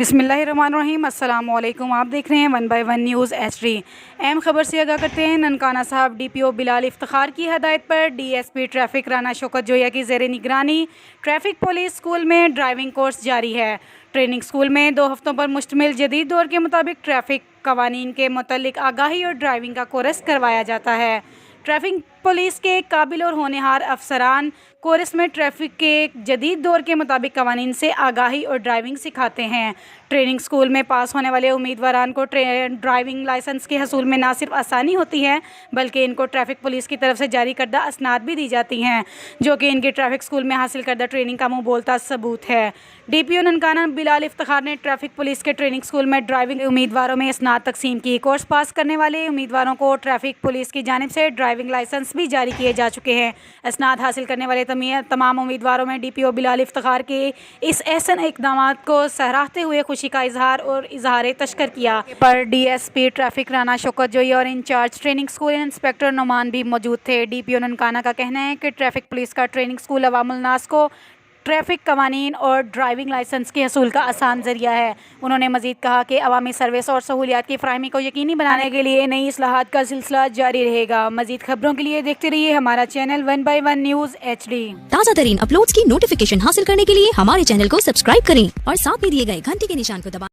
बिस्मिल्लाहिर्रहमानिर्रहीम। अस्सलाम वालेकुम। आप देख रहे हैं 1 बाय 1 न्यूज़ HD। अहम खबर से आगाह करते हैं। ननकाना साहब DPO बिलाल इफ्तिखार की हदायत पर DSP ट्रैफिक राना शौकत जोया की ज़ेर निगरानी ट्रैफिक पुलिस स्कूल में ड्राइविंग कोर्स जारी है। ट्रेनिंग स्कूल में 2 हफ्तों पर मुश्तमिल जदीद दौर के मुताबिक ट्रैफिक कवानीन के मुतल्लिक आगाही और ड्राइविंग का कोर्स करवाया जाता है। ट्रैफिक पुलिस के काबिल और होनहार अफसरान कोर्स में ट्रैफिक के जदीद दौर के मुताबिक कवानीन से आगाही और ड्राइविंग सिखाते हैं। ट्रेनिंग स्कूल में पास होने वाले उम्मीदवारान को ड्राइविंग लाइसेंस के हसूल में ना सिर्फ आसानी होती है बल्कि इनको ट्रैफिक पुलिस की तरफ से जारी करदा असनाद भी दी जाती हैं, जो कि इनके ट्रैफिक स्कूल में हासिल करदा ट्रेनिंग का मुँह बोलता सबूत है। DPO ननकाना बिलाल इफ्तिखार ने ट्रैफिक पुलिस के ट्रेनिंग स्कूल में ड्राइविंग उम्मीदवारों में असनाद तकसीम की। कोर्स पास करने वाले उम्मीदवारों को ट्रैफिक पुलिस की जानिब से ड्राइविंग लाइसेंस भी जारी किए जा चुके हैं। असनाद हासिल करने वाले तमाम उम्मीदवारों में DPO बिलाल इफ्तिखार के इस एहसन इकदाम को सराहते हुए खुशी का इजहार और इजहार तशक्कर किया। पर DSP ट्रैफिक राना शौकत जोई और incharge training school inspector Numan भी मौजूद थे। DPO ननकाना का कहना है कि ट्रैफिक पुलिस का ट्रेनिंग स्कूल अवामुल नास को ट्रैफिक कवानीन और ड्राइविंग लाइसेंस के हसूल का आसान जरिया है। उन्होंने मजीद कहा कि अवामी सर्विस और सहूलियात की फ़राहमी को यकीनी बनाने के लिए नई इस्लाहात का सिलसिला जारी रहेगा। मजीद खबरों के लिए देखते रहिए हमारा चैनल 1 बाय 1 न्यूज़ HD। ताज़ा तरीन अपलोड्स की नोटिफिकेशन हासिल करने के लिए हमारे चैनल को सब्सक्राइब करें और साथ में दिए गए घंटी के निशान को दबाएं।